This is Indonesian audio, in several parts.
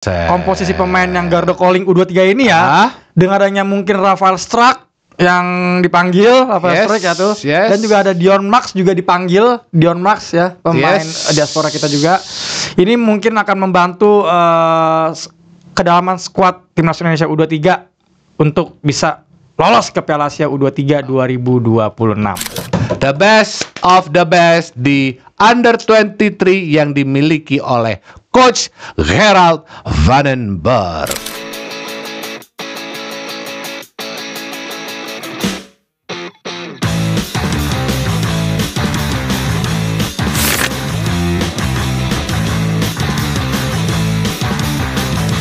komposisi pemain yang Garda Calling U23 ini ya, dengan adanya mungkin Rafael Struijk yang dipanggil, Struijk ya tuh, dan juga ada Dion Max juga dipanggil, Dion Max ya, pemain diaspora kita juga. Ini mungkin akan membantu kedalaman skuad timnas Indonesia U23 untuk bisa lolos ke Piala Asia U23 2026. The best of the best di Under 23 yang dimiliki oleh Coach Gerald Vandenberg.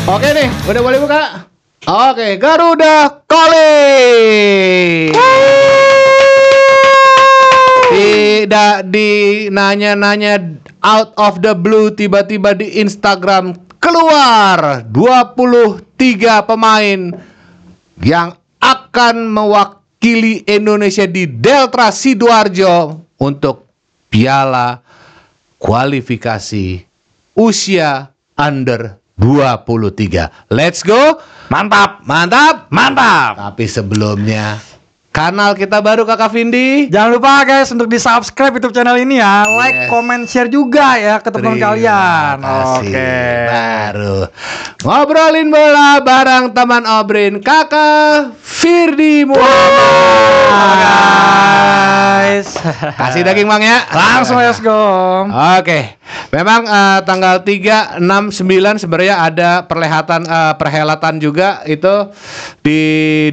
Oke nih, udah boleh buka? Oke, Garuda Calling. Tidak dinanya-nanya out of the blue, tiba-tiba di Instagram keluar 23 pemain yang akan mewakili Indonesia di Delta Sidoarjo untuk Piala kualifikasi usia under 23. Let's go. Mantap. Tapi sebelumnya, kanal kita baru Kakak Vindi. Jangan lupa guys untuk di subscribe YouTube channel ini ya, like, comment, share juga ya ke teman kalian. Oke. Baru ngobrolin bola bareng teman Obrin, Kakak Firdi Muhammad. Guys, kasih daging Bang ya. Langsung let's go. Oke. Memang tanggal 3, 6, 9 sebenarnya ada perhelatan juga itu di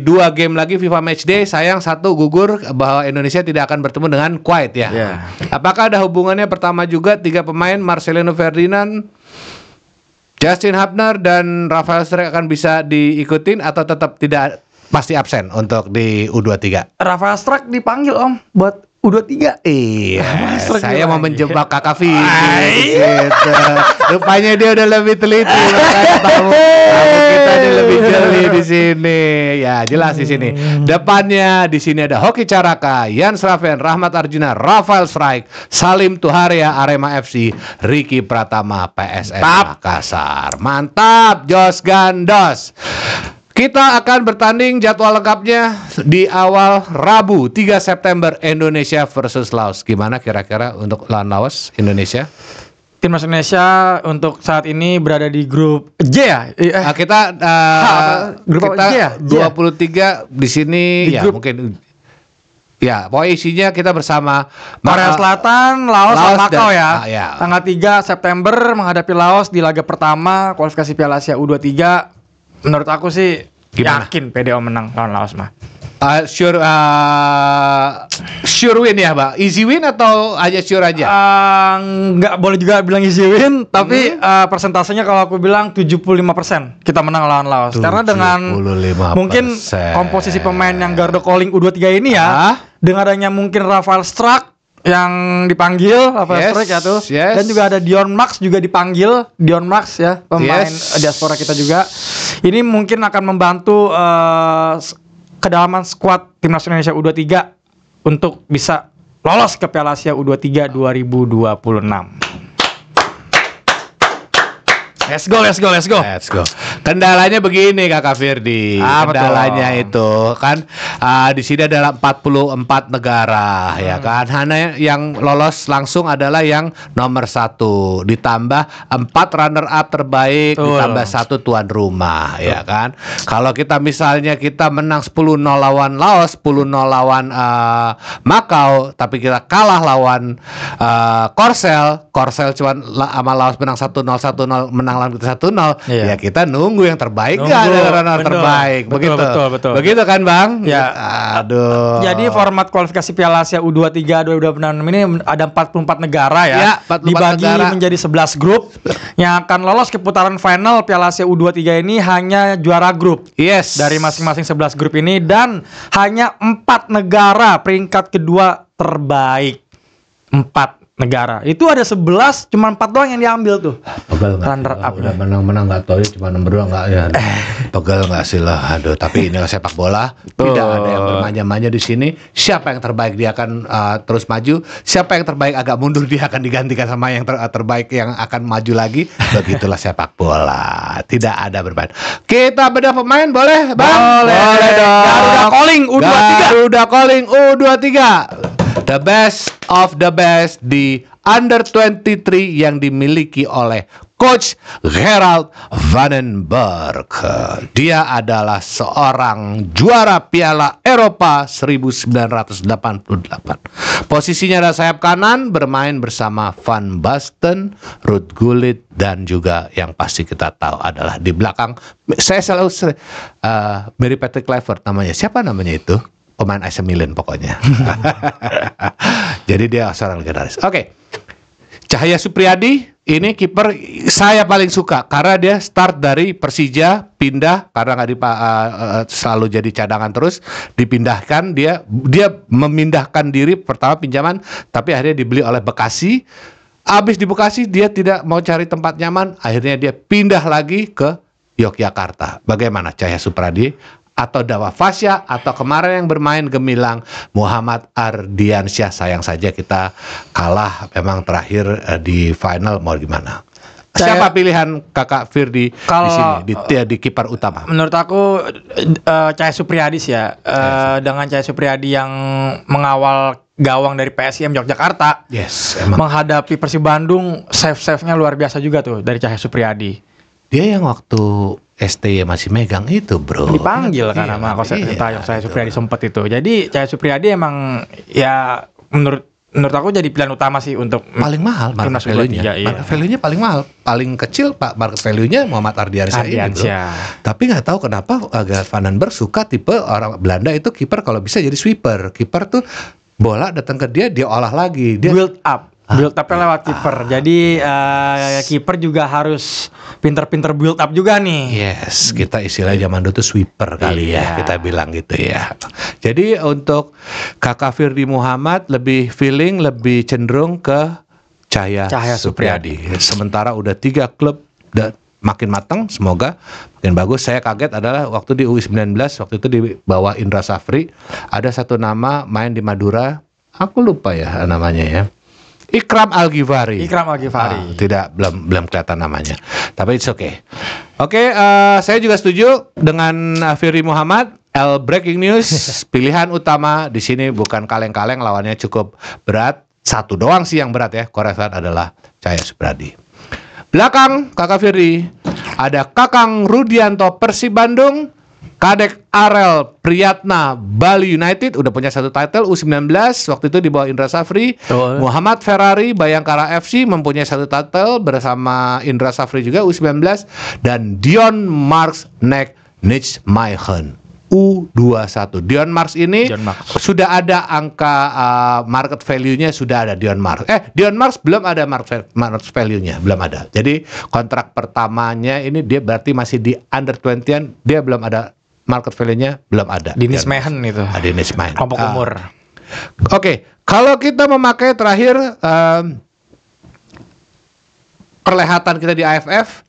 2 game lagi FIFA Matchday. Sayang satu gugur bahwa Indonesia tidak akan bertemu dengan Kuwait ya. Apakah ada hubungannya? Pertama juga 3 pemain Marcelino Ferdinand, Justin Hubner dan Rafael Struijk akan bisa diikutin atau tetap tidak pasti absen untuk di U23? Rafael Struijk dipanggil Om buat U23. Iya, saya mau menjebak Kakak Vindi gitu. Rupanya dia udah lebih teliti, makanya tamu kita dia lebih jeli di sini. Ya, jelas di sini. Depannya di sini ada Hoki Caraka, Yan Sraven, Rahmat Arjuna, Rafael Struijk, Salim Tuharia Arema FC, Ricky Pratama PSS Makassar. Mantap, Jos Gandos. Kita akan bertanding jadwal lengkapnya di awal Rabu 3 September Indonesia versus Laos. Gimana kira-kira untuk lawan Laos Indonesia? Timnas Indonesia untuk saat ini berada di grup J ya? Kita grup kita J ya? 23 di sini di ya grup. mungkin. Ya, pokoknya isinya kita bersama Korea Selatan, Laos dan Macau ya. Ya. Tanggal 3 September menghadapi Laos di laga pertama kualifikasi Piala Asia U23. Menurut aku sih yakin PDO menang lawan Laos mah. Sure win ya, Pak. Easy win atau aja sure aja? Nggak boleh juga bilang easy win, tapi persentasenya kalau aku bilang 75% kita menang lawan Laos. Karena dengan mungkin komposisi pemain yang Garda Calling U23 ini ya, dengan adanya mungkin Rafael Struijk yang dipanggil, Struijk ya tuh, dan juga ada Dion Max juga dipanggil, Dion Max ya, pemain diaspora kita juga. Ini mungkin akan membantu kedalaman skuad timnas Indonesia U23 untuk bisa lolos ke Piala Asia U23 2026. Let's go. Kendalanya begini Kakak Firdi. Kendalanya itu kan di sini adalah 44 negara ya kan. Hanya yang lolos langsung adalah yang nomor 1, ditambah 4 runner up terbaik, ditambah 1 tuan rumah ya kan. Kalau kita misalnya kita menang 10-0 lawan Laos, 10-0 lawan Macau, tapi kita kalah lawan Korsel cuma sama Laos menang 1-0 menang lawan kita 1-0, ya kita nunggu yang terbaik runner terbaik. Betul. Begitu kan Bang? Ya. Aduh. Jadi format kualifikasi Piala Asia U23 2026 ini ada 44 negara ya, 44 dibagi negara. menjadi 11 grup. Yang akan lolos ke putaran final Piala Asia U23 ini hanya juara grup. Dari masing-masing 11 grup ini, dan hanya 4 negara peringkat kedua terbaik. 4 negara. Itu ada 11, cuma 4 doang yang diambil tuh. Pegel nggak? Runner up. Udah menang-menang nggak tahu ya, cuma nomor 2 nggak ya. Pegel nggak sih lah. Aduh, tapi inilah sepak bola. Tidak ada yang bermanja-manja di sini. Siapa yang terbaik dia akan terus maju. Siapa yang terbaik agak mundur dia akan digantikan sama yang terbaik yang akan maju lagi. Begitulah sepak bola. Tidak ada bermain. Kita bedah pemain boleh, Bang? Boleh dong. Garuda Calling U23. Garuda Calling U23. The best of the best di Under 23 yang dimiliki oleh Coach Gerald Vandenberg. Dia adalah seorang juara Piala Eropa 1988. Posisinya adalah sayap kanan, bermain bersama Van Basten, Ruud Gullit, dan juga yang pasti kita tahu adalah di belakang. Saya selalu mirip Patrick Kluivert namanya. Siapa namanya itu? Pemain AC Milan pokoknya. Jadi dia seorang legendaris. Oke. Cahaya Supriyadi ini kiper saya paling suka karena dia start dari Persija, pindah karena nggak selalu jadi cadangan terus, dipindahkan dia memindahkan diri pertama pinjaman, tapi akhirnya dibeli oleh Bekasi. Abis di Bekasi dia tidak mau cari tempat nyaman, akhirnya dia pindah lagi ke Yogyakarta. Bagaimana Cahaya Supriyadi? Atau Dawa Fasya, atau kemarin yang bermain gemilang Muhammad Ardiansyah. Sayang saja kita kalah memang terakhir di final, mau gimana. Siapa pilihan Kakak Firdi di sini di kiper utama? Menurut aku Cahaya Supriyadi sih ya. Dengan Cahaya Supriyadi yang mengawal gawang dari PSIM Yogyakarta. Yes, emang. Menghadapi Persib Bandung, save-nya luar biasa juga tuh dari Cahaya Supriyadi. Dia yang waktu STY masih megang itu, bro. Dipanggil kan sama Cahaya Supriyadi sempet itu. Jadi Cahaya Supriyadi emang ya menurut aku jadi pilihan utama sih untuk paling mahal market value-nya. Market value-nya paling mahal, paling kecil Pak market value-nya Muhammad Ardiansyah ini, bro. Tapi nggak tahu kenapa Gerald Vandenberg suka tipe orang Belanda itu kiper kalau bisa jadi sweeper. Kiper tuh bola datang ke dia olah lagi, dia build up lewat kiper. Jadi kiper juga harus pinter-pinter build up juga nih. Yes, kita istilah zaman dulu tuh sweeper kali ya, kita bilang gitu ya. Jadi untuk Kakak Firdi Muhammad lebih cenderung ke Cahaya Supriyadi. Sementara udah 3 klub makin matang, semoga makin bagus. Saya kaget adalah waktu di U19, waktu itu di bawah Indra Safri, ada satu nama main di Madura, aku lupa ya namanya ya. Ikram Al-Ghifari. Belum kelihatan namanya. Tapi it's okay. Oke, saya juga setuju dengan Firdi Muhammad. Breaking news, pilihan utama di sini bukan kaleng-kaleng, lawannya cukup berat. Satu doang sih yang berat ya. Korea Selatan adalah Cahaya Supriyadi. Belakang Kakak Firdi ada Kakang Rudianto Persib Bandung, Kadek Arel Priyatna Bali United udah punya 1 title U19 waktu itu di bawah Indra Safri. Muhammad Ferrari Bayangkara FC mempunyai 1 title bersama Indra Safri juga U19, dan Dion Marks Nijmegen U21. Dion Marks ini sudah ada angka market value-nya, sudah ada Dion Marks. Dion Marks belum ada market value-nya, belum ada. Jadi kontrak pertamanya ini dia berarti masih di under 20-an, dia belum ada market value-nya, belum ada. Dinis Mehen itu. Dinis Mehen. Kelompok umur. Oke, kalau kita memakai terakhir perlihatan kita di AFF,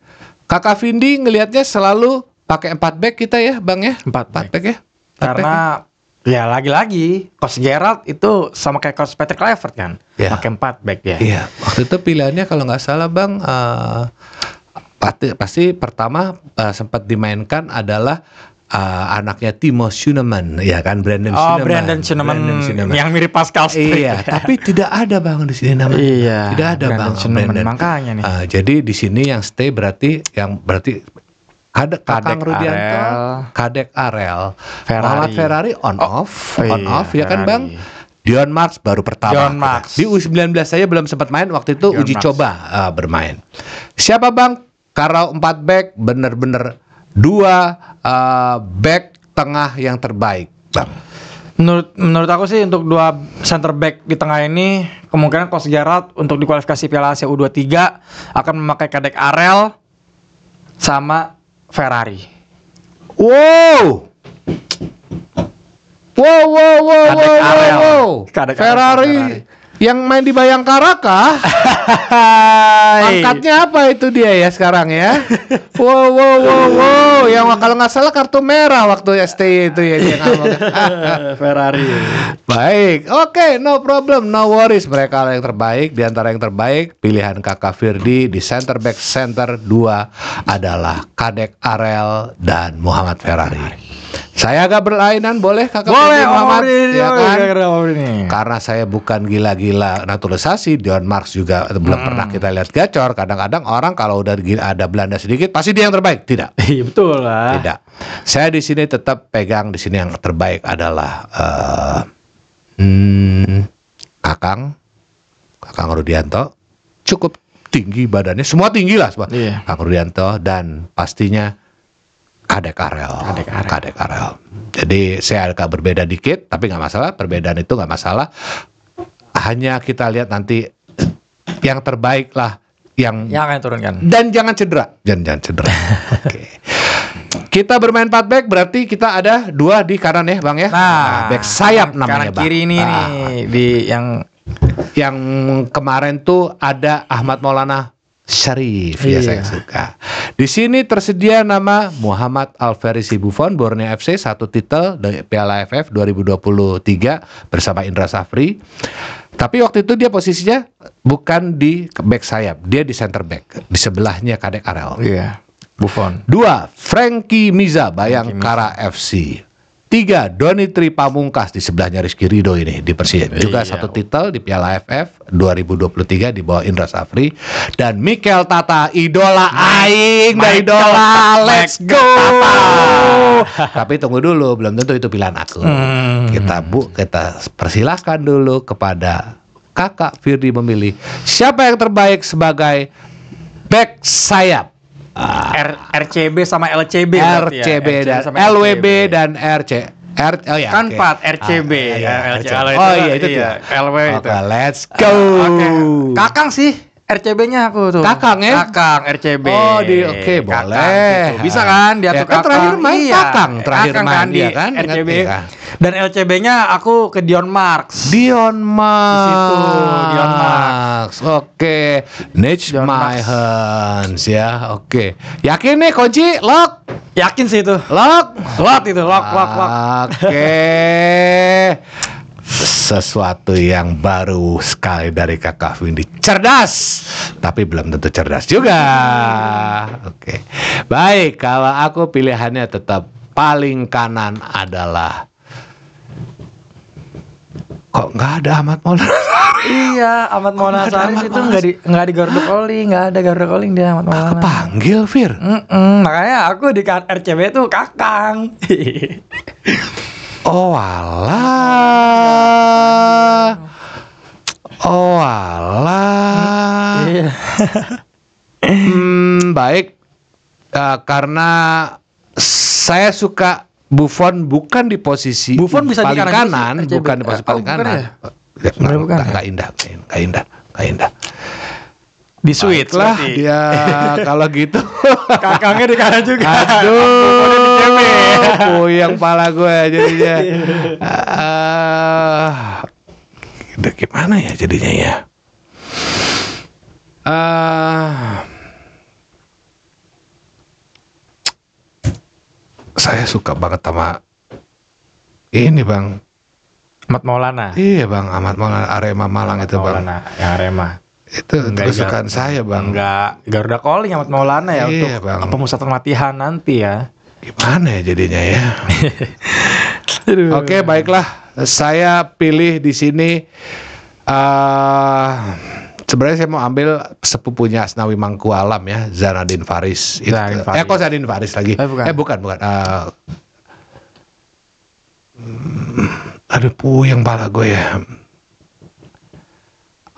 Kakak Vindi ngelihatnya selalu pakai 4 back kita ya, Bang ya? 4 back ya. Karena ya lagi-lagi Coach Gerald itu sama kayak Coach Patrick Kluivert kan, pakai 4 back ya. Iya, waktu itu pilihannya kalau nggak salah Bang, pasti pertama sempat dimainkan adalah anaknya Timo Schuneman, ya kan, Brandon Schuneman yang mirip Pascal Struijk. Iya, tapi tidak ada Bang di sini namanya. Iya, tidak ada Bang Brandon. Makanya nih. Jadi di sini yang stay berarti Kakang Rudianto, Kadek Arel, Muhammad Ferrari on off ya kan Bang. Dion Marks baru pertama. Di U19 saya belum sempat main waktu itu, uji coba bermain. Siapa Bang? Kalau 4 back bener-bener 2 back tengah yang terbaik, Bang. Menurut aku sih untuk 2 center back di tengah ini kemungkinan Coach Gerald untuk di kualifikasi Piala Asia U23 akan memakai Kadek Arel sama Ferrari. Wow. Kadek Ferrari Yang main di Bayangkara kah? Angkatnya apa itu dia ya sekarang ya? Wow. Yang kalau nggak salah kartu merah waktu STY itu ya. Ferrari. Baik, oke, no problem, no worries. Mereka yang terbaik, di antara yang terbaik, pilihan Kakak Firdi di center back center 2 adalah Kadek Arel dan Muhammad Ferrari. Saya agak berlainan, boleh Kakak Boleh, Muhammad? Ya kan? Ini. Karena saya bukan gila-gila naturalisasi, Dion Marks juga belum pernah kita lihat gacor. Kadang-kadang orang kalau udah ada Belanda sedikit, pasti dia yang terbaik. Tidak. Iya betul lah. Tidak. Saya di sini tetap pegang di sini yang terbaik adalah Kakang Rudianto. Cukup tinggi badannya, semua tinggi lah, Iya. Kakang Rudianto dan pastinya Kadek Arel. Jadi saya agak berbeda dikit, tapi nggak masalah. Perbedaan itu nggak masalah. Hanya kita lihat nanti yang terbaik lah, yang akan turunkan. Dan jangan cedera. Oke. Kita bermain 4 back, berarti kita ada 2 di kanan ya, Bang ya. Nah, back sayap namanya, kanan Bang. kiri ini nih di yang kemarin tuh ada Ahmad Maulana Syarif, ya saya suka. Di sini tersedia nama Muhammad Alferisi Buffon, Borneo FC, 1 titel dari Piala AFF 2023 bersama Indra Safri. Tapi waktu itu dia posisinya bukan di back sayap, dia di center back, di sebelahnya Kadek Arel. Iya. Buffon. 2, Frankie Miza, Bayangkara FC. 3, Doni Tri Pamungkas, di sebelahnya Rizky Ridho ini di Persija. Juga 1 titel di Piala AFF 2023 di bawah Indra Safri. Dan Mikel Tata, idola aing, idola, let's go. Tapi tunggu dulu, belum tentu itu pilihan aku. Kita persilahkan dulu kepada Kakak Firdi memilih siapa yang terbaik sebagai back sayap. RCB sama LCB RCB dan LWB dan RC. Oh ya, kan 4 RCB ya. Oh iya itu ya. LW itu. Let's go. Kakang sih RCB-nya aku tuh. Kakang ya? Kakang RCB. Oh oke boleh. Gitu. Bisa kan diatur kan terakhir main Kakang, terakhir Kakang main kan dia kan RCB. Dan LCB-nya aku ke Dion Marks. Di situ Dion Marks. Oke. Nich my hands ya. Oke. Yakin nih kunci lock? Yakin sih itu. Lock itu lock. Oke. Sesuatu yang baru sekali dari Kakak Firdi. Cerdas, tapi belum tentu cerdas juga. Oke. Baik, kalau aku pilihannya tetap paling kanan adalah, kok nggak ada Ahmad Maulana? Iya, Ahmad Maulana Syarif itu nggak di Gardu Calling, nggak ada Gardu Calling dia Ahmad Maulana. Kepanggil Fir. Makanya aku di RCB itu Kakang. Oh alah. Iya. Baik. Karena saya suka Buffon bukan di posisi Buffon bisa paling di kanan, RCB. bukan di posisi paling kanan. Nggak indah. Di switch lah dia kalau gitu. Kakangnya di kanan juga. Aduh, puyeng pala gue jadinya. Gimana ya jadinya ya? Saya suka banget sama ini Bang Ahmad Maulana. Iya Bang, Ahmad Maulana Arema Malang itu Bang. Yang Arema. Itu kesukaan saya Bang. Enggak Garuda Calling Ahmad Maulana ya iya, untuk Bang. pemusatan latihan nanti ya. Gimana ya jadinya ya? Oke, baiklah. Saya pilih di sini. Sebenarnya saya mau ambil sepupunya Asnawi Mangkualam ya, Zanadin Faris. Kok Zanadin Faris lagi? Bukan. Aduh, puyeng pala gue ya.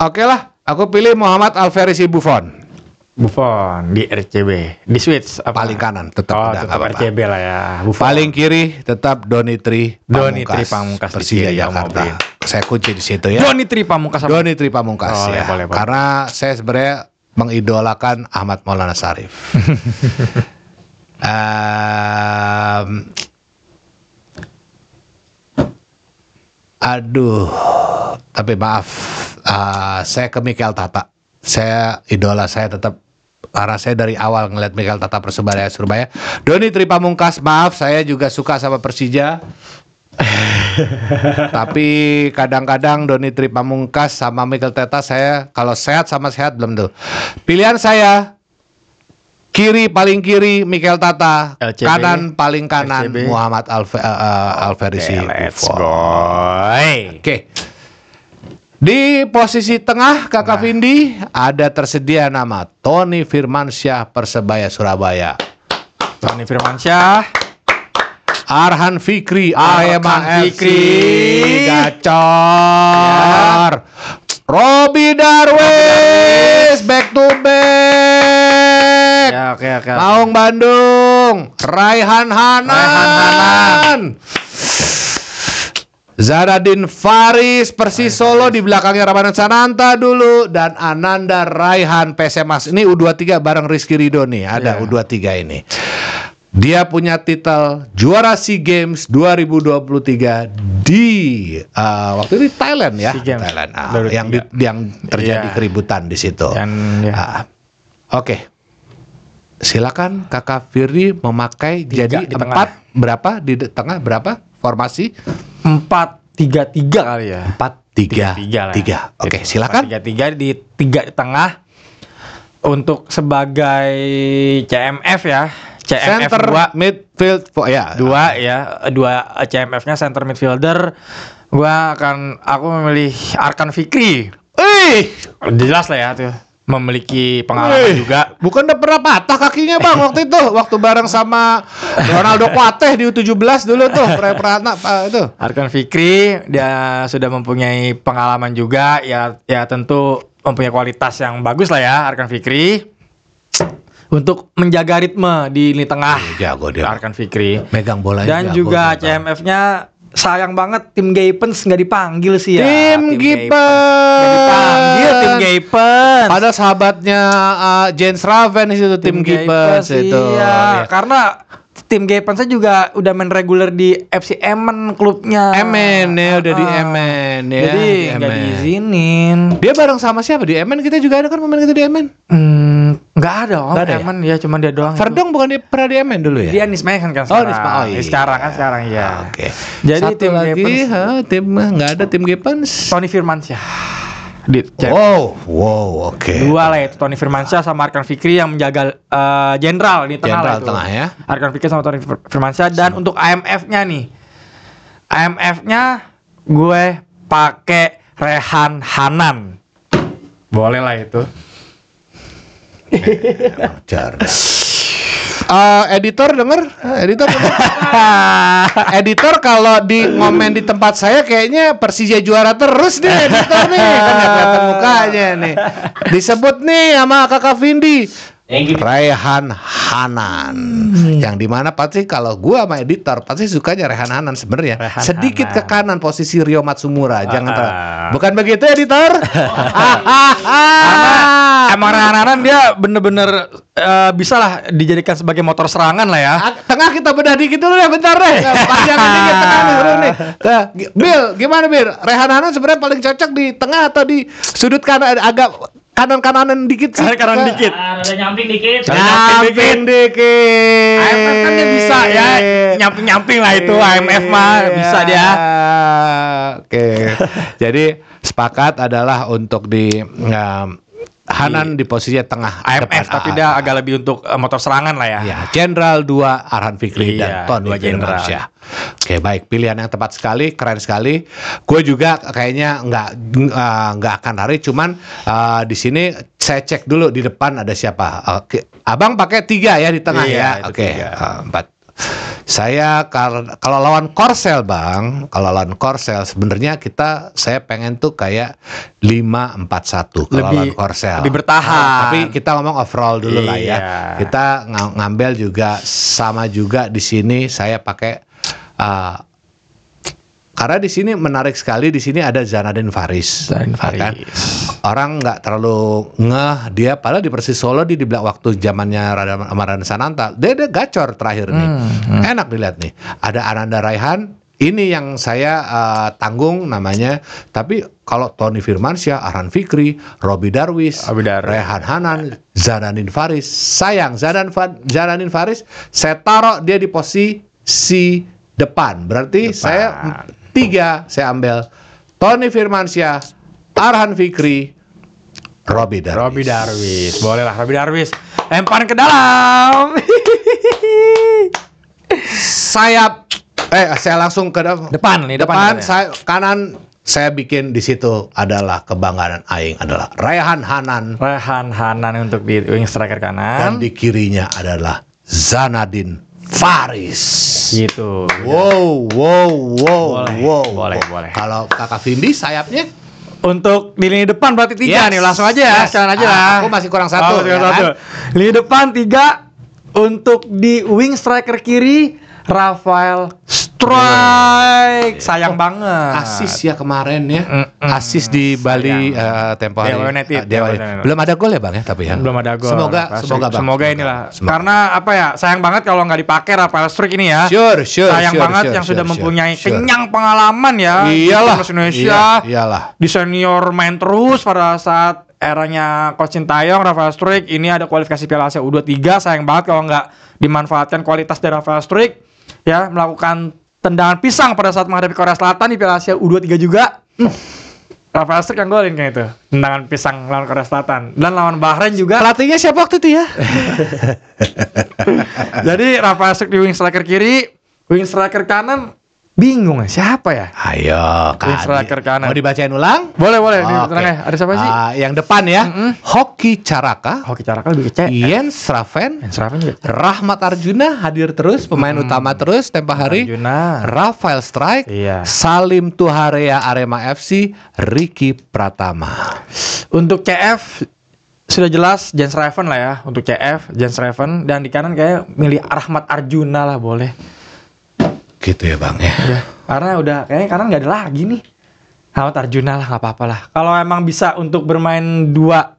Oke lah, aku pilih Muhammad Alferisi Buffon. Buffon di RCB, di switch apa? Paling kanan tetap tetap RCB lah ya. Buffon. Paling kiri tetap Doni Tri Pamungkas Persija Jakarta. Saya kunci di situ ya. Doni Tri Pamungkas ya. Boleh. Karena saya sebenarnya mengidolakan Ahmad Maulana Syarif. Aduh, tapi maaf, saya ke Mikel Tata. Saya idola saya tetap, karena saya dari awal ngeliat Mikel Tata Persebaya Surabaya. Doni Tri Pamungkas, maaf saya juga suka sama Persija. Tapi kadang-kadang Doni Tri Pamungkas sama Mikel Tata saya kalau sehat sama sehat belum tuh. Pilihan saya kiri paling kiri Mikel Tata, LCB. kanan paling kanan LCB. Muhammad Alverisi. Let's go. Oke. Di posisi tengah Kakak Vindi ada tersedia nama Tony Firmansyah Persebaya Surabaya. Tony Firmansyah, Arhan Fikri Arhan Arema FC Fikri. gacor. Robi Darwis back to back. Ya, oke. Maung Bandung, Raihan Hanan. Zaradin Faris Persis Solo, di belakangnya Ramadan Sananta dulu, dan Ananda Raihan PSMAS. Ini U23 bareng Rizky Ridho nih, ada U23 ini. Dia punya titel juara SEA Games 2023 di waktu itu di Thailand ya, SEA Games. Thailand. Baru Yang terjadi keributan di situ. Oke. Silakan Kakak Firdi memakai jadi di 4 tengah. berapa di tengah berapa formasi? 4-3-3 kali ya. 4-3-3. Oke, silakan. 4-3-3 di 3 di tengah. Untuk sebagai CMF ya. CMF Center 2 midfield ya. 2 ya. 2 CMF-nya center midfielder. Aku memilih Arkan Fikri. Jelas lah ya tuh. Memiliki pengalaman juga. Bukan udah pernah patah kakinya Bang waktu itu, waktu bareng sama Ronaldo Kuateh di U17 dulu tuh, pernah itu. Arkan Fikri dia sudah mempunyai pengalaman juga, ya tentu mempunyai kualitas yang bagus lah ya Arkan Fikri. Untuk menjaga ritme di lini tengah. Jago dia. Arkan Fikri. Megang bola. Dan juga CMF-nya sayang banget Tim Gapens nggak dipanggil sih ya. Tim Gapens nggak dipanggil Tim Gapens. Pada sahabatnya Jens Raven itu Tim Gapens itu. Iya, karena Tim Gapensnya juga udah main reguler di FC Emmen klubnya. Emmen ya, udah di Emmen ya. Jadi nggak diizinin. Dia bareng sama siapa di Emmen? Kita juga ada kan pemain kita di Emmen. Nggak ada om, Emmen ya cuma dia doang. Verdong bukan dia pernah di Emmen dulu ya? Dia Nismayan kan sekarang. Iya. Sekarang ya. Oke. Jadi Satu Tim lagi, Gapens, tim nggak ada Tim Gapens. Tony Firmansyah. Wow, oke. Dua lah itu, Tony Firmansyah sama Arkan Fikri yang menjaga jenderal di tengah lah itu. Tengah ya. Arkan Fikri sama Tony Firmansyah. Dan untuk IMF-nya nih, IMF-nya gue pakai Rehan Hanan. Boleh lah itu. Editor denger? Editor kalau di ngomen di tempat saya kayaknya Persija juara terus nih editor nih, kan nggak kelihatan mukanya nih. Disebut nih sama Kakak Vindi, Raihan Hanan. Yang dimana pasti kalau gua sama editor pasti sukanya Raihan Hanan sebenarnya. Sedikit ke kanan posisi Rio Matsumura. Jangan bukan begitu editor? Emang Raihan Hanan dia bener-bener bisa lah dijadikan sebagai motor serangan lah ya. Tengah kita bedah dikit dulu ya, bentar deh. Panjangin dikit tengah nih, seru nih. Bill, gimana Bill? Raihan Hanan sebenarnya paling cocok di tengah atau di sudut kanan, agak kanan-kananan dikit sih? Kanan dikit. Ada nyamping dikit. Nyamping dikit. IMF kan dia bisa ya nyamping-nyamping lah itu. IMF mah bisa dia. Oke. Jadi sepakat adalah untuk di Hanan di posisinya tengah IMF depan tapi dia agak lebih untuk motor serangan lah ya. Ya, Jenderal 2 Arhan Fikri dan Tony Firmansyah. Oke, baik, pilihan yang tepat sekali, keren sekali. Gue juga kayaknya nggak akan lari, cuman di sini saya cek dulu di depan ada siapa. Oke, Abang pakai 3 ya di tengah ya. Oke, 4. Saya kalau lawan Korsel Bang, kalau lawan Korsel sebenarnya saya pengen tuh kayak 5-4-1 kalau lawan Korsel. Lebih bertahan. Tapi kita ngomong overall dulu lah ya. Kita ngambil juga sama juga di sini saya pakai karena di sini menarik sekali, di sini ada Zaradin Faris. Kan? Orang nggak terlalu ngeh dia, padahal di Persis Solo di belakang waktu zamannya Ramadan Sananta, dia gacor terakhir nih. Enak dilihat nih. Ada Ananda Raihan ini yang saya tanggung namanya. Tapi kalau Tony Firmansyah, Arhan Fikri, Robby Darwish, Rehan Hanan, Zananin Faris, sayang Zananin Faris saya taruh dia di posisi depan. Berarti saya 3 saya ambil Tony Firmansyah, Arhan Fikri, Robby Darwish. Boleh lah Robby Darwish. Lemparin ke dalam. Sayap saya langsung ke depan. Saya kanan saya bikin di situ adalah kebanggaan aing adalah Rehan Hanan untuk di wing striker kanan. Dan di kirinya adalah Zananin Faris. Gitu. Wow. Boleh. Kalau Kakak Vindi sayapnya untuk di lini depan berarti 3 nih, langsung aja ya, sekalian aja lah. Aku masih kurang 1 ya kan? Lini depan 3, untuk di wing striker kiri Rafael Strike. Sayang banget. Asis ya kemarin ya. Asis di Bali tempo hari. Belum ada gol ya Bang ya, tapi ya. Belum ada gol. Semoga inilah. Karena apa ya? Sayang banget kalau nggak dipakai Rafael Strike ini ya. Sayang banget yang sudah mempunyai kenyang pengalaman ya. Iyalah. Di Indonesia. Iyalah. Di senior main terus pada saat eranya Coach Sintayong. Rafael Strike ini ada kualifikasi Piala Asia U23. Sayang banget kalau nggak dimanfaatkan kualitas dari Rafael Strike ya, melakukan tendangan pisang pada saat menghadapi Korea Selatan di Piala Asia U23 juga. Rafael Strike yang golin kayak itu, tendangan pisang lawan Korea Selatan. Dan lawan Bahrain juga. Pelatihnya siapa waktu itu ya? Jadi Rafael Strike di wing striker kiri, wing striker kanan bingung siapa ya? Ayo wing striker kanan. Mau dibacain ulang? Boleh. Okay. Ada siapa sih? Yang depan ya. Hoki Caraka lebih kecil. Jens Raven juga. Rahmat Arjuna hadir terus, pemain utama terus tempo hari. Rafael Strike. Iya. Salim Tuharea Arema FC, Ricky Pratama. Untuk CF sudah jelas Jens Raven lah ya. Untuk CF Jens Raven, dan di kanan kayak milih Rahmat Arjuna lah, boleh. Gitu ya Bang ya. Karena udah kayaknya kanan nggak ada lagi nih. Rahmat Arjuna lah, nggak apa-apa lah. Kalau emang bisa untuk bermain dua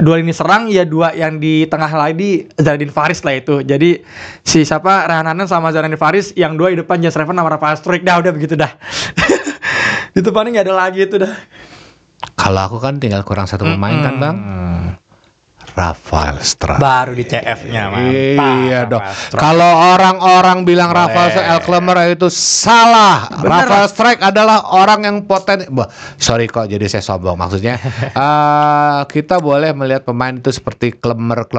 lini serang ya, 2 yang di tengah lagi Zananin Faris lah itu. Jadi si siapa Rehan Hanan sama Zananin Faris, yang 2 di depan Jens Raven sama Rafael Strike. Udah begitu dah. Itu paling nggak ada lagi itu dah. Kalau aku kan tinggal kurang 1 pemain kan Bang. Rafael Strike baru di CF-nya, mantap. Iya dong. Kalau orang-orang bilang Rafael Elklemer itu salah. Bener. Rafael Strike adalah orang yang sorry kok jadi saya sombong. Maksudnya kita boleh melihat pemain itu seperti klemer,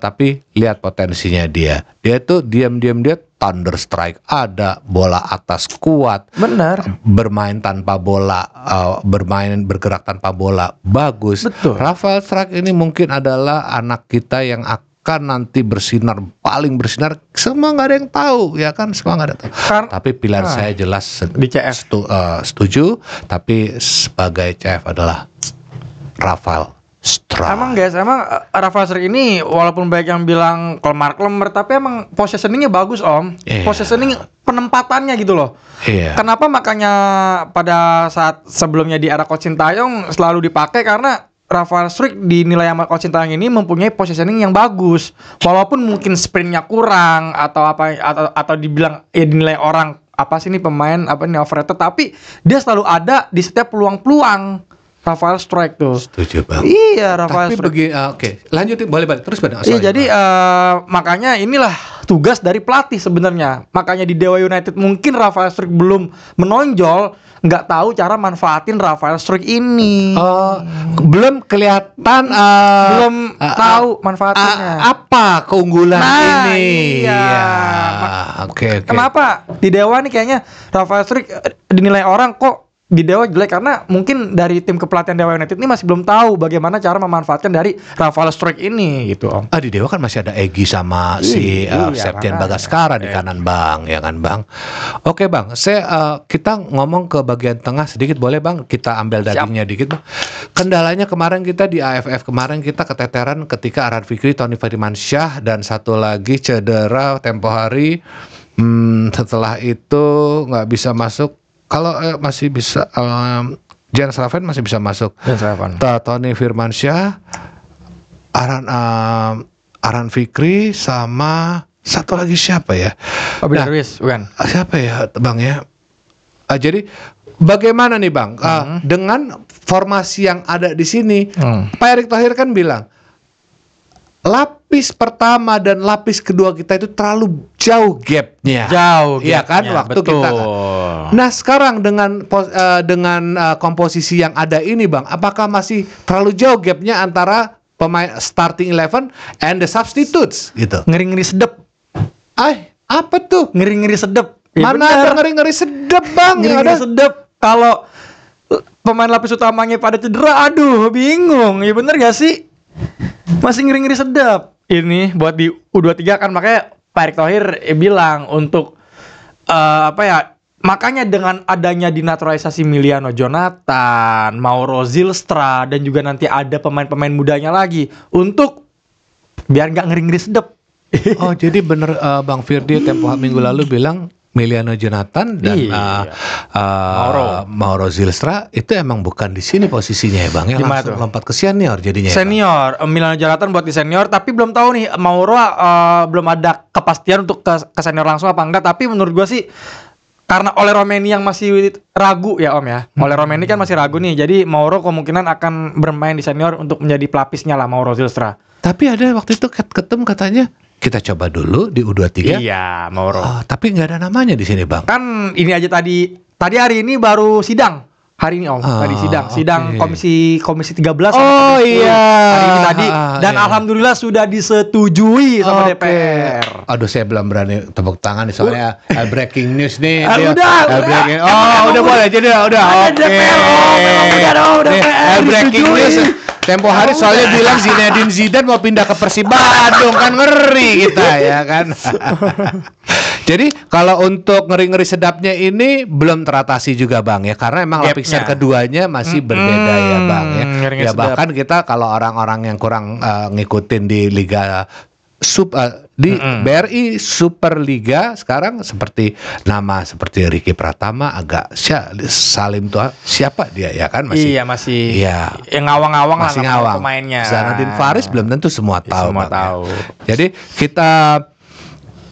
tapi lihat potensinya dia. Dia tuh diam-diam dia Thunder Strike, ada bola atas kuat, benar, bermain tanpa bola, bergerak tanpa bola, bagus. Betul. Rafael Strike ini mungkin adalah anak kita yang akan nanti paling bersinar. Semua nggak ada yang tahu, ya kan? Semua nggak ada tahu. Tapi pilihan saya jelas di CF. Setuju. Tapi sebagai CF adalah Rafael Strike. Emang Rafael Strike ini walaupun baik yang bilang klemer, tapi emang positioningnya bagus Om. Yeah. Positioning penempatannya gitu loh. Yeah. Kenapa makanya pada saat sebelumnya di era Coach Sintayong selalu dipakai, karena Rafael Strike dinilai sama Coach Sintayong ini mempunyai positioning yang bagus. Walaupun mungkin sprintnya kurang atau dibilang ya dinilai orang apa sih nih pemain overrated, tapi dia selalu ada di setiap peluang-peluang. Rafael Strike tuh. Setuju Bang. Iya, Rafael Strike. Oke. Lanjutin, boleh balik terus Bang. Iya, jadi makanya inilah tugas dari pelatih sebenarnya. Makanya di Dewa United mungkin Rafael Strike belum menonjol, nggak tahu cara manfaatin Rafael Strike ini. Belum kelihatan, belum tahu manfaatnya. Apa keunggulan ini? Iya. Oke. Kenapa di Dewa nih kayaknya Rafael Strike dinilai orang kok di Dewa jelek, karena mungkin dari tim kepelatihan Dewa United ini masih belum tahu bagaimana cara memanfaatkan dari Rafael Strike ini gitu Om. Di Dewa kan masih ada Egy sama si Septian Bagaskara di kanan Bang, ya kan Bang. Oke Bang, kita ngomong ke bagian tengah sedikit boleh Bang? Kita ambil dagingnya dikit Bang. Kendalanya kemarin kita di AFF kemarin kita keteteran ketika Arhan Fikri, Tony Firmansyah dan satu lagi cedera tempo hari. Setelah itu nggak bisa masuk. Kalau masih bisa Jens Raven masih bisa masuk. Tony Firmansyah, Arhan Fikri sama satu lagi siapa ya? Robby Darwish bukan? Siapa ya Bang ya? Jadi bagaimana nih Bang dengan formasi yang ada di sini? Pak Erick Thohir kan bilang lapis pertama dan lapis kedua kita itu terlalu jauh gapnya. Iya kan waktu betul. kita. Nah sekarang dengan komposisi yang ada ini Bang, apakah masih terlalu jauh gapnya antara pemain starting 11 and the substitutes gitu? Ngeri-ngeri sedep. Apa tuh? Ngeri-ngeri sedep. Mana ada ngeri-ngeri sedep Bang? Ngeri-ngeri sedep. Kalau pemain lapis utamanya pada cedera, aduh bingung. Ya bener gak sih? Masih ngeri-ngeri sedap. Ini buat di U23 kan, makanya Pak Erick Thohir bilang untuk makanya dengan adanya dinaturalisasi Miliano Jonathan, Mauro Zylstra, dan juga nanti ada pemain-pemain mudanya lagi untuk biar nggak ngeri-ngeri sedap. Oh jadi bener Bang Firdi tempo minggu lalu bilang Miliano Jonathan dan Mauro Zylstra itu emang bukan di sini posisinya ya Bang, ya langsung lompat ke senior jadinya. Senior, Miliano Jonathan buat di senior, tapi belum tahu nih Mauro belum ada kepastian untuk ke senior langsung apa enggak. Tapi menurut gua sih karena Oleh Romeni yang masih ragu ya Om ya. Oleh Romeni kan masih ragu nih, jadi Mauro kemungkinan akan bermain di senior untuk menjadi pelapisnya lah Mauro Zylstra. Tapi ada waktu itu ketemu katanya kita coba dulu di U23. Iya, Mauro. Tapi nggak ada namanya di sini, Bang. Kan ini aja tadi hari ini baru sidang. Hari ini Om, tadi sidang komisi 13 Oh iya. Hari ini tadi dan alhamdulillah sudah disetujui sama DPR. Aduh, saya belum berani tepuk tangan nih soalnya breaking news nih. Udah boleh. Jadi udah. Oke. Breaking news. Tempo hari soalnya bilang Zinedine Zidane mau pindah ke Persib Bandung, kan ngeri kita ya kan. Jadi kalau untuk ngeri-ngeri sedapnya ini belum teratasi juga Bang ya, karena emang lapisan keduanya masih berbeda ya Bang ya. Ya bahkan kita kalau orang-orang yang kurang ngikutin di Liga BRI Superliga sekarang seperti Ricky Pratama agak Salim tuh siapa dia ya kan masih yang ngawang-ngawang lah nama pemainnya. Zanadin Faris belum tentu semua tahu. Jadi kita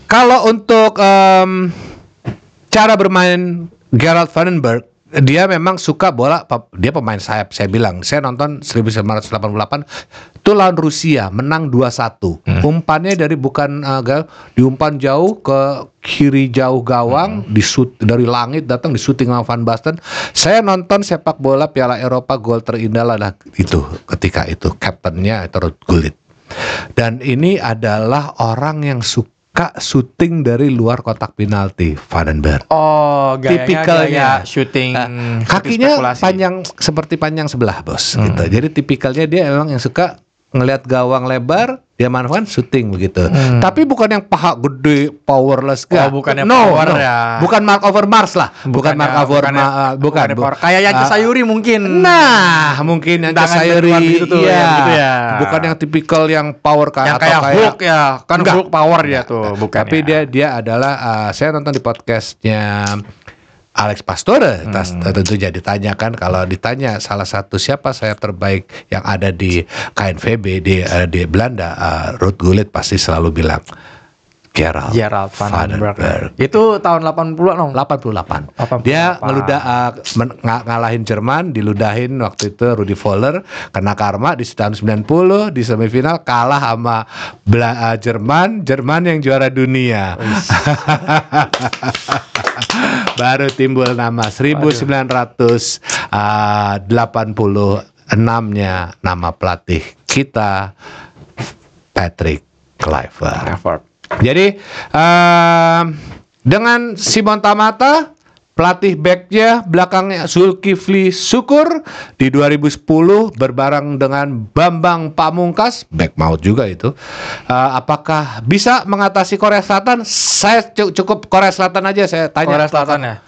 kalau untuk cara bermain Gerald Vandenberg, dia memang suka bola, dia pemain sayap. Saya bilang, saya nonton 1988 itu lawan Rusia, menang 2-1. Umpannya dari diumpan jauh ke kiri jauh gawang, dari langit datang disuting sama Van Basten. Saya nonton sepak bola Piala Eropa, gol terindah lah itu ketika itu kaptennya Ruud Gullit. Dan ini adalah orang yang suka syuting dari luar kotak penalti, Vandenberg. Oh, tipikalnya syuting. Kakinya panjang sebelah, Bos. Gitu. Jadi tipikalnya dia emang yang suka ngelihat gawang lebar, dia manfaatkan syuting begitu. Tapi bukan yang paha gede, powerless kan. Bukan power ya. Bukan Mark over Mars lah. Bukan Mark over bukan. Kayak Yanja Sayuri mungkin. Nah, mungkin Yanja Sayuri gitu ya. Bukan yang tipikal yang power yang kayak Hulk ya. Kan Hulk power dia tuh, bukan. Tapi dia adalah saya nonton di podcastnya Alex Pastore, tentu jadi ditanyakan, kalau ditanya salah satu siapa sayap terbaik yang ada di KNVB di Belanda, Ruud Gullit pasti selalu bilang Gerald Vandenberg. Itu tahun 80-an, 88. Dia ngalahin Jerman, diludahin waktu itu Rudi Voller, kena karma di tahun 90 di semifinal kalah sama Jerman yang juara dunia. Baru timbul nama 1986-nya nama pelatih kita Patrick Kluivert. Jadi dengan Simon Tamata pelatih backnya belakangnya Zulkifli Syukur di 2010 berbareng dengan Bambang Pamungkas, back maut juga itu. Apakah bisa mengatasi Korea Selatan? Saya cukup Korea Selatan aja saya tanya. Korea Selatan ya.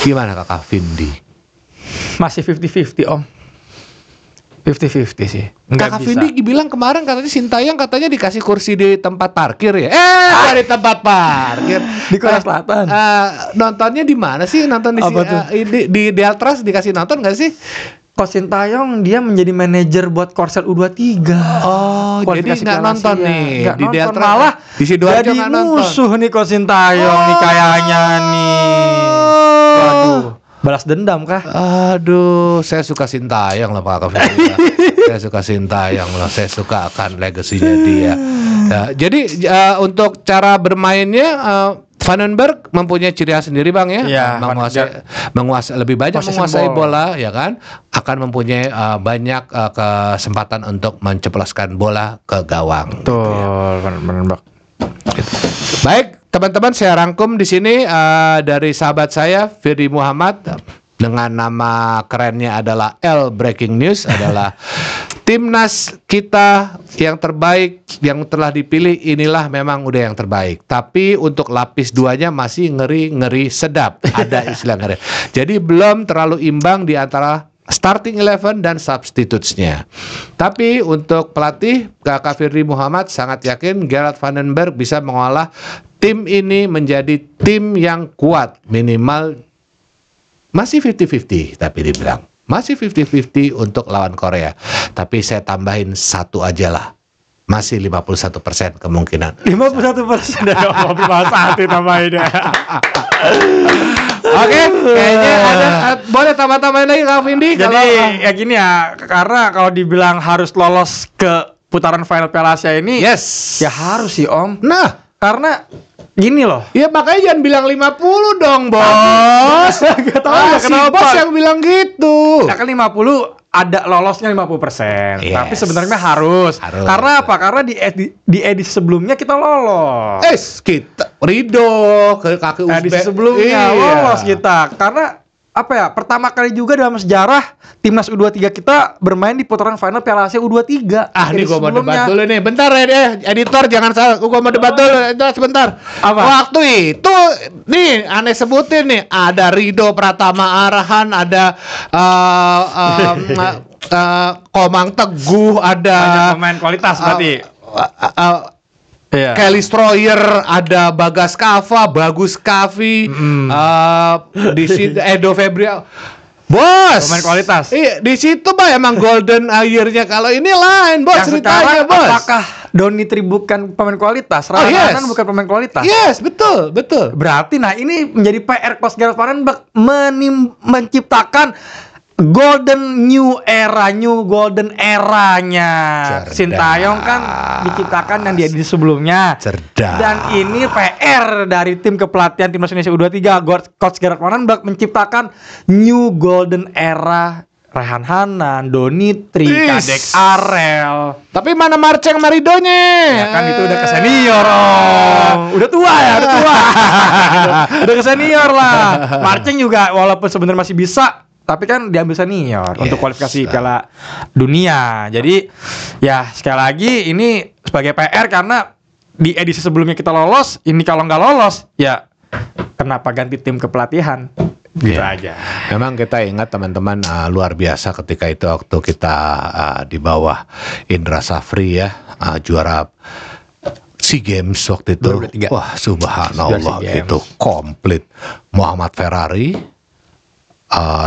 Gimana Kakak Vindi? Masih 50-50 Om. 50-50 sih. Kakak Vindi bilang kemarin katanya Sintayong katanya dikasih kursi di tempat parkir ya. Di tempat parkir di Korea Selatan. Nontonnya di mana sih? Nonton di Deltras dikasih nonton nggak sih? Coach Sintayong dia menjadi manajer buat Korsel U23. Oh, jadi nggak nonton nih di Deltras. Malah di Sidoarjo nggak nonton. Musuh nih Coach Sintayong nih kayaknya nih. Waduh. Balas dendam kah? Aduh, saya suka Sintayong lah Pak Kak Firdi. Saya suka Sintayong lah. Saya suka akan legasinya dia. Jadi untuk cara bermainnya Vandenberg mempunyai ciri khas sendiri Bang ya, menguasai lebih banyak menguasai bola ya kan, akan mempunyai banyak kesempatan untuk menceploskan bola ke gawang. Betul, Vandenberg. Baik, teman-teman, saya rangkum di sini dari sahabat saya Firdi Muhammad dengan nama kerennya adalah L Breaking News adalah timnas kita yang terbaik yang telah dipilih inilah memang udah yang terbaik. Tapi untuk lapis 2-nya masih ngeri-ngeri sedap. Ada istilah ngeri. Jadi belum terlalu imbang di antara starting 11 dan substitutes-nya. Tapi untuk pelatih Kakak Firdi Muhammad sangat yakin Gerard Vandenberg bisa mengolah tim ini menjadi tim yang kuat, minimal masih 50-50 tapi dibilang masih 50-50 untuk lawan Korea. Tapi saya tambahin satu aja lah, masih 51% kemungkinan. 51% dari 51 tambahin ya. Oke, kayaknya ada boleh tambah-tambahin lagi Kak Vindi. Jadi ya gini ya, karena kalau dibilang harus lolos ke putaran final Piala Asia ini, yes, ya harus sih Om. Nah, karena gini loh. Ya makanya jangan bilang 50 dong, Bos. Gak tahu ya kenapa. Bos yang bilang gitu. Ya kan 50 ada lolosnya 50%. Yes. Tapi sebenarnya harus. Karena apa? Karena di edisi sebelumnya kita lolos. Kita Ridho ke kaki Uzbek. Edisi sebelumnya lolos kita. Karena apa ya? Pertama kali juga dalam sejarah timnas U23 kita bermain di putaran final Piala Asia U23. Nih gua mau debat dulu nih. Bentar ya, editor jangan salah. Gua mau debat dulu. Sebentar. Apa? Waktu itu nih aneh sebutin nih, ada Ridho Pratama Arahan, ada Komang Teguh, ada banyak pemain kualitas berarti. Kelly Stroyer, ada Bagas Kava, Bagus Kavi, di situ Edo Febrial. Bos, pemain kualitas. Iya, di situ Pak emang golden akhirnya. Kalau ini lain, Bos, ceritanya, Bos. Apakah Donitri bukan pemain kualitas? Rahanan bukan pemain kualitas. Yes, betul. Berarti nah ini menjadi PR Coach Gerard Vandenberg menciptakan golden eranya. Sintayong kan diciptakan yang dia di sebelumnya. Cerdas. Dan ini PR dari tim kepelatihan timnas Indonesia U23, Coach Gerard Vandenberg menciptakan new golden era. Rehan Hanan, Donitri, Kadek Arel. Tapi mana Marceng Maridonya? Ya kan itu udah ke senior, Om. Udah tua. Udah ke senior lah. Marceng juga walaupun sebenarnya masih bisa, tapi kan diambil senior untuk kualifikasi Piala Dunia. Jadi ya sekali lagi ini sebagai PR karena di edisi sebelumnya kita lolos, ini kalau nggak lolos ya kenapa ganti tim kepelatihan? Gitu aja. Memang kita ingat teman-teman luar biasa ketika itu waktu kita di bawah Indra Safri ya, juara SEA Games waktu itu. 2023. Wah, subhanallah itu komplit. Muhammad Ferrari,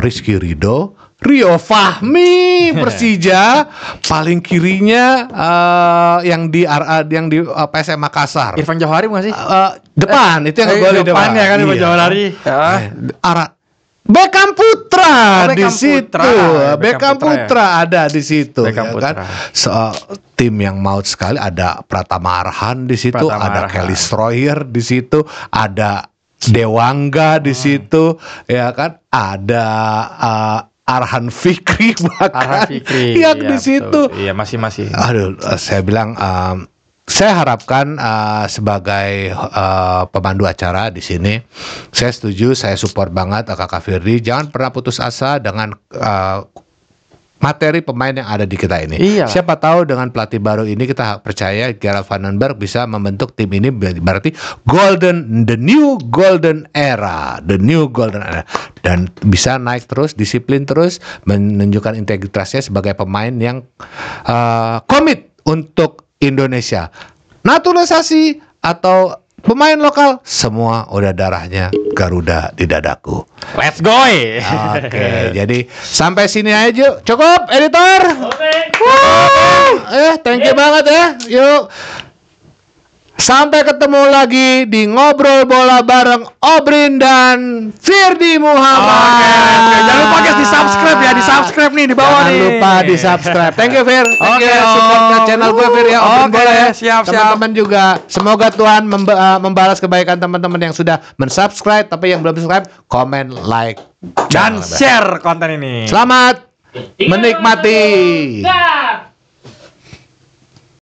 Rizky Ridho, Rio Fahmi Persija, paling kirinya yang di PSM Makassar. Irfan Johari bukan sih? Depan itu yang golin depannya kan Irfan Johari. Beckham Putra di situ. Beckham Putra ada di situ. Kan? Tim yang maut sekali, ada Pratama Arhan di situ, ada Kelly Stroyer di situ, ada Dewangga di situ, ya kan? Ada Arhan Fikri bahkan yang di situ. Iya, masih. Aduh, saya bilang saya harapkan sebagai pemandu acara di sini, saya setuju, saya support banget Kakak Firdi. Jangan pernah putus asa dengan materi pemain yang ada di kita ini. Iya. Siapa tahu dengan pelatih baru ini kita percaya Gerard Vandenberg bisa membentuk tim ini berarti the new golden era, dan bisa naik terus, disiplin terus, menunjukkan integritasnya sebagai pemain yang komit untuk Indonesia. Naturalisasi atau pemain lokal, semua udah darahnya Garuda di dadaku. Let's go. Oke, jadi sampai sini aja. Cukup, editor? Oke. Thank you banget ya. Yuk. Sampai ketemu lagi di Ngobrol Bola bareng Obrin dan Firdi Muhammad. Oke. Jangan lupa guys di-subscribe ya, di-subscribe nih di bawah nih. Jangan lupa di-subscribe. Thank you Fir. Thank you support ke channel gue Fir ya, Obrin Bola ya. Siap. Teman-teman juga semoga Tuhan membalas kebaikan teman-teman yang sudah men-subscribe, tapi yang belum subscribe, komen, like dan share konten ini. Selamat menikmati.